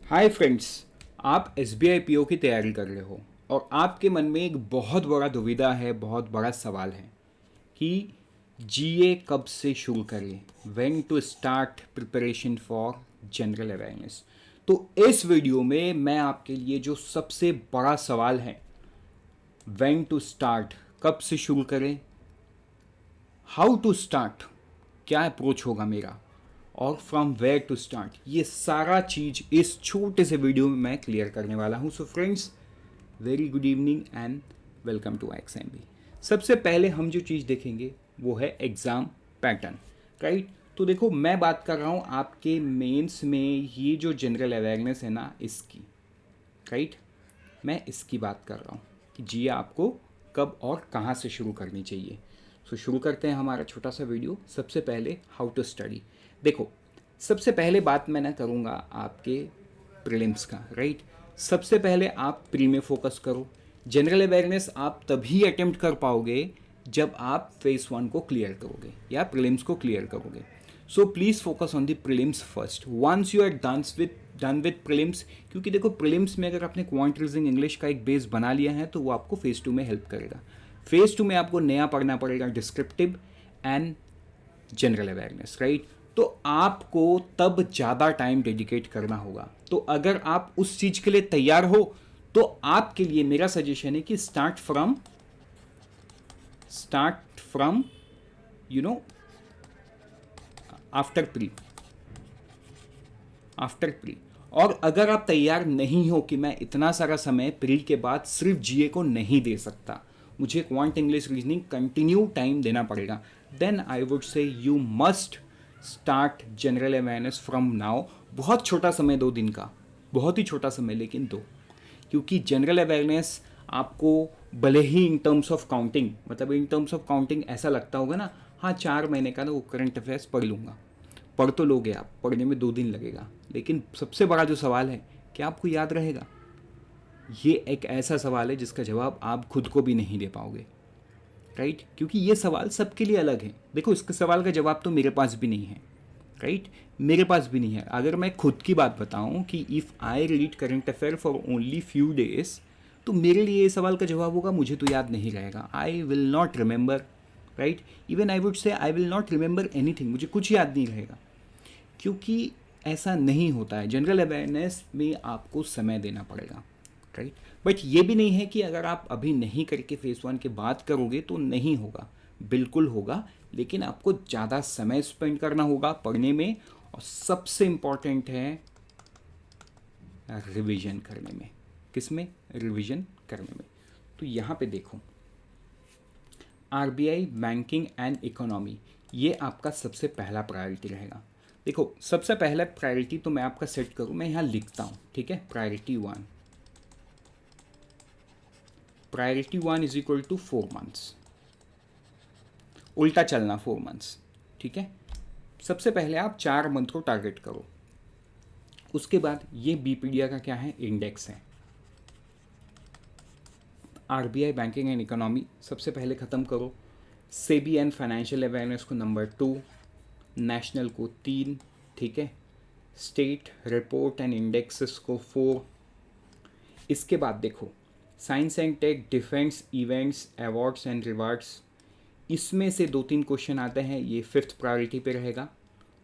हाय friends. आप S B I P O की तैयारी कर रहे हो और आपके मन में एक बहुत बड़ा दुविधा है, बहुत बड़ा सवाल है कि जी ए कब से शुरू करें, when to start preparation for general awareness. तो इस वीडियो में मैं आपके लिए जो सबसे बड़ा सवाल है, व्हेन टू स्टार्ट, कब से शुरू करें, हाउ टू स्टार्ट, क्या अप्रोच होगा मेरा, और फ्रॉम वेयर टू स्टार्ट, ये सारा चीज़ इस छोटे से वीडियो में मैं क्लियर करने वाला हूँ। So friends, very good evening and welcome to XMB। सबसे पहले हम जो चीज़ देखेंगे वो है एग्ज़ाम पैटर्न, राइट। तो देखो, मैं बात कर रहा हूँ आपके मेंस में ये जो जनरल अवेयरनेस है ना, इसकी, राइट। मैं इसकी बात कर रहा हूँ कि जी आपको कब और कहाँ से शुरू करनी चाहिए। सो शुरू करते हैं हमारा छोटा सा वीडियो। सबसे पहले हाउ टू स्टडी। देखो, सबसे पहले बात मैं ना करूँगा आपके प्रीलिम्स का, राइट। सबसे पहले आप प्री में फोकस करो। जनरल अवेयरनेस आप तभी अटेम्प्ट कर पाओगे जब आप फेस 1 को क्लियर करोगे या प्रीलिम्स को क्लियर करोगे। So please focus on the prelims first once you are done with prelims. क्योंकि देखो, प्रीलिम्स में अगर आपने क्वांट रीजनिंग इंग्लिश का एक बेस बना लिया है तो वो आपको फेज 2 में हेल्प करेगा। फेज 2 में आपको नया पढ़ना पड़ेगा, descriptive and general awareness, right. तो आपको तब ज़्यादा टाइम डेडिकेट करना होगा। तो अगर आप उस चीज़ के लिए तैयार हो तो आपके लिए मेरा सजेशन है कि start from you know after pre. और अगर आप तैयार नहीं हो कि मैं इतना सारा समय प्री के बाद सिर्फ जीए को नहीं दे सकता, मुझे quant English reasoning continue time देना पड़ेगा, then I would say you must start general awareness from now. बहुत छोटा समय, 2 दिन का, बहुत ही छोटा समय, लेकिन दो। क्योंकि जनरल अवेयरनेस आपको भले ही इन टर्म्स ऑफ काउंटिंग, मतलब इन टर्म्स ऑफ काउंटिंग ऐसा लगता होगा ना, हाँ 4 महीने का ना वो करंट अफेयर्स पढ़ लूँगा। पढ़ तो लोगे आप, पढ़ने में 2 दिन लगेगा, लेकिन सबसे बड़ा जो सवाल है कि आपको याद रहेगा, ये एक ऐसा सवाल है जिसका जवाब आप खुद को भी नहीं दे पाओगे, राइट। क्योंकि ये सवाल सबके लिए अलग है। देखो, इसके सवाल का जवाब तो मेरे पास भी नहीं है, राइट। मेरे पास भी नहीं है। अगर मैं खुद की बात बताऊं कि if I read current affair for only few days, तो मेरे लिए ये सवाल का जवाब होगा मुझे तो याद नहीं रहेगा, I will not remember, right. Even I would से I will not remember anything, मुझे कुछ याद नहीं रहेगा। क्योंकि ऐसा नहीं होता है। जनरल अवेयरनेस में आपको समय देना पड़ेगा, राइट। बट ये भी नहीं है कि अगर आप अभी नहीं करके फेज 1 के बाद करोगे तो नहीं होगा, बिल्कुल होगा। लेकिन आपको ज़्यादा समय स्पेंड करना होगा पढ़ने में, और सबसे इम्पॉर्टेंट है रिवीजन करने में। किस में? रिवीजन करने में। तो यहाँ पे देखो, आरबीआई बैंकिंग एंड इकोनॉमी, ये आपका सबसे पहला प्रायोरिटी रहेगा। देखो, सबसे पहला प्रायोरिटी तो मैं आपका सेट करूँ, मैं यहाँ लिखता हूँ, ठीक है। Priority 1 is equal to 4 months, उल्टा चलना 4 मंथ्स, ठीक है। सबसे पहले आप 4 मंथ को टारगेट करो। उसके बाद ये बीपीडिया का क्या है, इंडेक्स है। आरबीआई बैंकिंग एंड इकोनॉमी सबसे पहले ख़त्म करो। सेबी एंड फाइनेंशियल अवेयरनेस को नंबर 2, नेशनल को 3, ठीक है। स्टेट रिपोर्ट एंड इंडेक्सेस को 4। इसके बाद देखो, science and tech, defence, events, awards and rewards, इसमें से 2-3 क्वेश्चन आते हैं, ये 5th प्रायोरिटी पे रहेगा।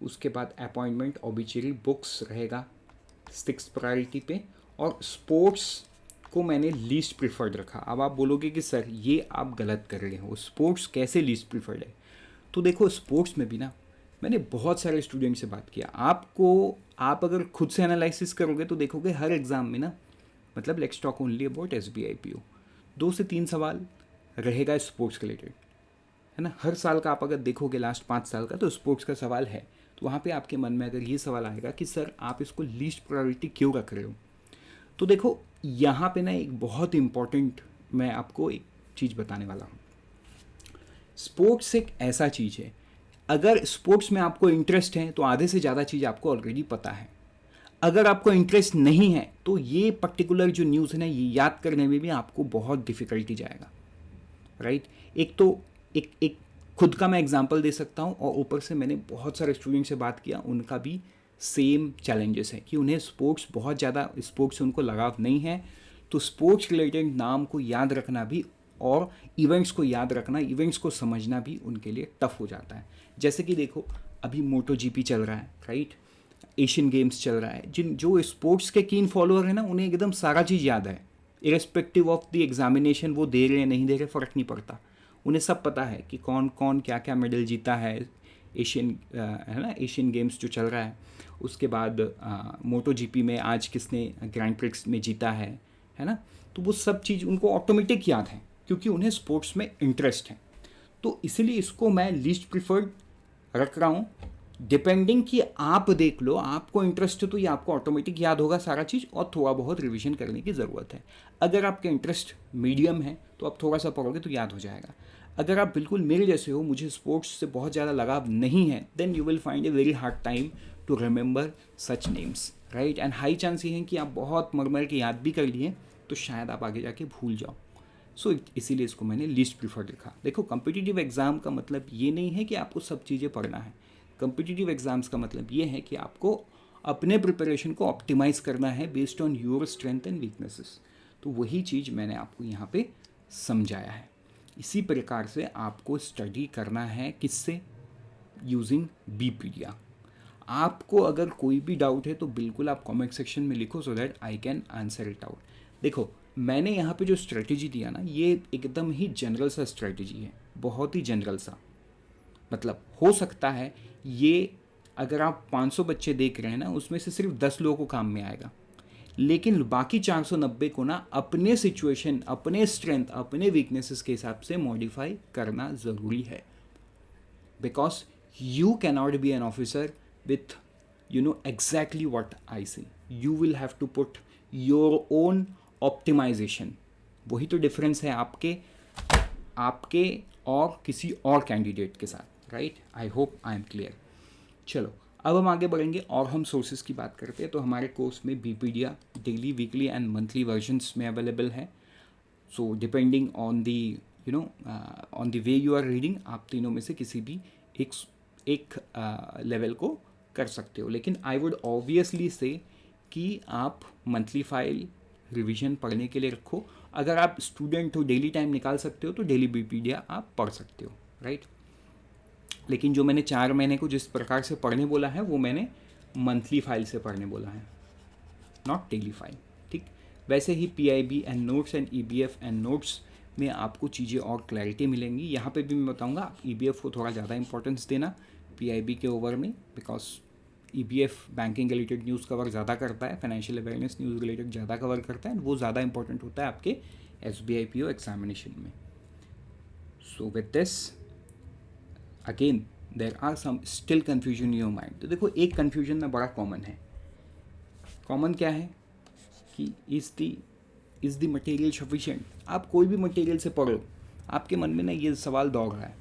उसके बाद अपॉइंटमेंट ऑबिचुरी बुक्स रहेगा 6th प्रायोरिटी पे। और स्पोर्ट्स को मैंने लीस्ट प्रिफर्ड रखा। अब आप बोलोगे कि सर ये आप गलत कर रहे हो, स्पोर्ट्स कैसे लीस्ट प्रिफर्ड है? तो देखो, स्पोर्ट्स में भी ना मैंने बहुत सारे स्टूडेंट से बात किया। आप अगर खुद से एनालिसिस करोगे तो देखोगे हर एग्ज़ाम में ना, मतलब let's talk only about SBI PO, 2 से 3 सवाल रहेगा स्पोर्ट्स के रिलेटेड, है ना। हर साल का आप अगर देखोगे लास्ट 5 साल का, तो स्पोर्ट्स का सवाल है। तो वहाँ पे आपके मन में अगर ये सवाल आएगा कि सर आप इसको लीस्ट प्रायोरिटी क्यों रख रहे हो, तो देखो यहाँ पे ना एक बहुत इंपॉर्टेंट मैं आपको एक चीज़ बताने वाला हूँ। स्पोर्ट्स एक ऐसा चीज़ है, अगर स्पोर्ट्स में आपको इंटरेस्ट है तो आधे से ज़्यादा चीज़ आपको ऑलरेडी पता है। अगर आपको इंटरेस्ट नहीं है तो ये पर्टिकुलर जो न्यूज़ है ना, ये याद करने में भी आपको बहुत डिफ़िकल्टी जाएगा, राइट। एक तो एक खुद का मैं एग्जांपल दे सकता हूँ, और ऊपर से मैंने बहुत सारे स्टूडेंट से बात किया, उनका भी सेम चैलेंजेस हैं कि उन्हें स्पोर्ट्स बहुत ज़्यादा, स्पोर्ट्स से उनको लगाव नहीं है, तो स्पोर्ट्स रिलेटेड नाम को याद रखना भी और इवेंट्स को याद रखना, इवेंट्स को समझना भी उनके लिए टफ हो जाता है। जैसे कि देखो अभी मोटो जीपी चल रहा है, राइट, एशियन गेम्स चल रहा है, जिन जो स्पोर्ट्स के कीन फॉलोअर हैं ना, उन्हें एकदम सारा चीज़ याद है, इरेस्पेक्टिव ऑफ द एग्जामिनेशन वो दे रहे हैं नहीं दे रहे फ़र्क नहीं पड़ता, उन्हें सब पता है कि कौन कौन क्या क्या मेडल जीता है एशियन, है ना, एशियन गेम्स जो चल रहा है। उसके बाद मोटो जीपी में आज किसने ग्रैंड प्रिक्स में जीता है ना, तो वो सब चीज़ उनको ऑटोमेटिक याद है क्योंकि उन्हें स्पोर्ट्स में इंटरेस्ट है। तो इसलिए इसको मैं लीस्ट प्रिफर्ड रख रहा हूँ, डिपेंडिंग कि आप देख लो आपको इंटरेस्ट है तो ये आपको ऑटोमेटिक याद होगा सारा चीज़, और थोड़ा बहुत रिवीजन करने की ज़रूरत है। अगर आपके इंटरेस्ट मीडियम है तो आप थोड़ा सा पढ़ोगे तो याद हो जाएगा। अगर आप बिल्कुल मेरे जैसे हो, मुझे स्पोर्ट्स से बहुत ज़्यादा लगाव नहीं है, then you will find a very hard time to remember such names, right. And high chance ये है कि आप बहुत मर के याद भी कर लिए तो शायद आप आगे जाके भूल जाओ। सो इसीलिए इसको मैंने लीस्ट प्रीफर लिखा। देखो कॉम्पिटिटिव एग्ज़ाम का मतलब ये नहीं है कि आपको सब चीज़ें पढ़ना है। कॉम्पिटिटिव एग्ज़ाम्स का मतलब ये है कि आपको अपने प्रिपरेशन को ऑप्टिमाइज़ करना है based on your strength and weaknesses. तो वही चीज़ मैंने आपको यहाँ पे समझाया है। इसी प्रकार से आपको स्टडी करना है, किससे, यूजिंग बीपीडिया। आपको अगर कोई भी डाउट है तो बिल्कुल आप कमेंट सेक्शन में लिखो so that I can answer it out. देखो मैंने यहाँ पे जो स्ट्रेटजी दिया ना, ये एकदम ही जनरल सा स्ट्रेटजी है, बहुत ही जनरल सा। मतलब हो सकता है ये अगर आप 500 बच्चे देख रहे हैं ना, उसमें से सिर्फ 10 लोगों को काम में आएगा, लेकिन बाकी 490 को ना अपने सिचुएशन, अपने स्ट्रेंथ, अपने वीकनेसेस के हिसाब से मॉडिफाई करना ज़रूरी है। Because you cannot be an officer with exactly what I say. You will have to put your own optimization. वही तो डिफरेंस है आपके और किसी और कैंडिडेट के साथ, right. I hope I am clear. चलो अब हम आगे बढ़ेंगे और हम सोर्सेज की बात करते हैं। तो हमारे कोर्स में Bpedia daily, weekly and monthly versions में अवेलेबल है। So depending on the on the way you are reading, आप तीनों में से किसी भी एक लेवल को कर सकते हो। लेकिन आई वुड ऑब्वियसली से कि आप मंथली फाइल रिवीजन पढ़ने के लिए रखो। अगर आप स्टूडेंट हो, डेली टाइम निकाल सकते हो तो डेली बीपीडिया आप पढ़ सकते हो, राइट। लेकिन जो मैंने 4 महीने को जिस प्रकार से पढ़ने बोला है वो मैंने मंथली फाइल से पढ़ने बोला है, नॉट डेली फाइल, ठीक। वैसे ही PIB and notes and EBF and notes में आपको चीज़ें और क्लैरिटी मिलेंगी। यहाँ पे भी मैं बताऊँगा आप ईबीएफ को थोड़ा ज़्यादा इंपॉर्टेंस देना पीआईबी के ओवर में, because EBF banking related news cover ज़्यादा करता है, फाइनेंशियल अवेयरनेस न्यूज़ रिलेटेड ज़्यादा कवर करता है, वो ज़्यादा इंपॉर्टेंट होता है आपके एसबीआई पीओ एग्जामिनेशन में। So with this again there are some still confusion in your mind. तो देखो एक कन्फ्यूजन में बड़ा कॉमन है। कॉमन क्या है कि इज़ द मटेरियल सफिशिएंट। आप कोई भी मटेरियल से पढ़ो, आपके मन में ना ये सवाल दौड़ रहा है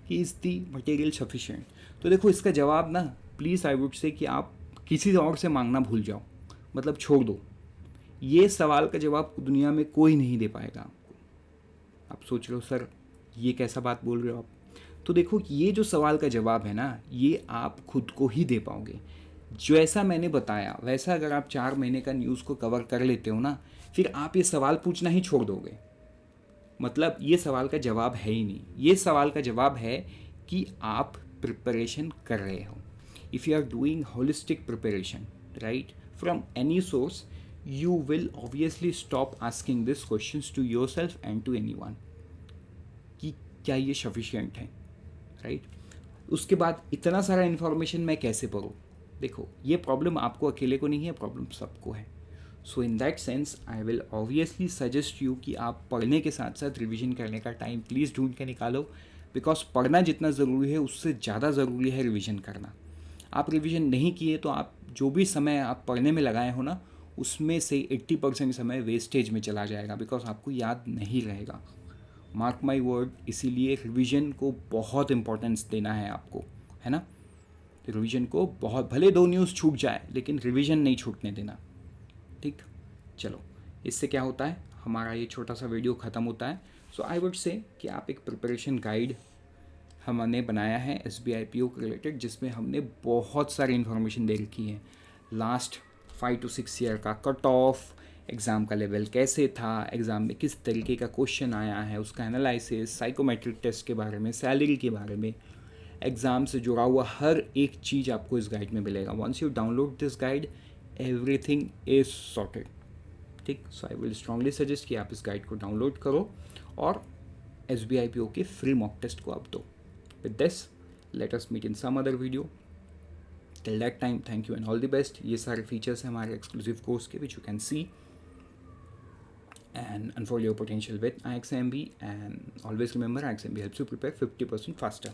कि इज़ द मटेरियल सफिशिएंट। तो देखो इसका जवाब ना प्लीज़ आई वुड से कि आप किसी और से मांगना भूल जाओ, मतलब छोड़ दो। ये सवाल का जवाब दुनिया में कोई नहीं दे पाएगा आपको। आप सोच रहे हो सर ये कैसा बात बोल रहे हो आप, तो देखो ये जो सवाल का जवाब है ना, ये आप खुद को ही दे पाओगे। जो ऐसा मैंने बताया वैसा अगर आप 4 महीने का न्यूज़ को कवर कर लेते हो ना, फिर आप ये सवाल पूछना ही छोड़ दोगे। मतलब ये सवाल का जवाब है ही नहीं। ये सवाल का जवाब है कि आप प्रिपरेशन कर रहे हो। If you are doing holistic preparation, right, from any source, you will obviously stop asking these questions to yourself and to anyone कि क्या ये सफिशिएंट है, राइट। उसके बाद इतना सारा इन्फॉर्मेशन मैं कैसे पढूं। देखो ये प्रॉब्लम आपको अकेले को नहीं है, प्रॉब्लम सबको है। So in that sense I will obviously suggest you कि आप पढ़ने के साथ साथ रिविजन करने का टाइम प्लीज़ ढूंढ के निकालो, बिकॉज पढ़ना जितना ज़रूरी है उससे ज़्यादा ज़रूरी है रिविज़न करना। आप रिविज़न नहीं किए तो आप जो भी समय आप पढ़ने में लगाए हो ना, उसमें से 80% समय वेस्टेज में चला जाएगा, बिकॉज आपको याद नहीं रहेगा। मार्क माई वर्ड, इसीलिए रिवीजन को बहुत इंपॉर्टेंस देना है आपको, है ना। तो रिवीजन को बहुत, भले 2 न्यूज़ छूट जाए लेकिन रिवीजन नहीं छूटने देना, ठीक। चलो इससे क्या होता है, हमारा ये छोटा सा वीडियो ख़त्म होता है। सो आई वुड से कि आप एक प्रिपरेशन गाइड हमने बनाया है SBI PO के रिलेटेड, जिसमें हमने बहुत सारी इन्फॉर्मेशन दे रखी है। लास्ट 5 to 6 ईयर का कट ऑफ, एग्ज़ाम का लेवल कैसे था, एग्ज़ाम में किस तरीके का क्वेश्चन आया है, उसका एनालिसिस, साइकोमेट्रिक टेस्ट के बारे में, सैलरी के बारे में, एग्ज़ाम से जुड़ा हुआ हर एक चीज़ आपको इस गाइड में मिलेगा। Once you download this guide, everything is sorted. ठीक, so I will strongly suggest कि आप इस गाइड को डाउनलोड करो और SBI PO के फ्री मॉक टेस्ट को आप दो। With this, let us meet in some other video. Till that time, thank you and all the best. ये सारे फीचर्स हैं हमारे एक्सक्लूसिव कोर्स के, which you can see and unfold your potential with IXMB. And always remember, IXMB helps you prepare 50% faster.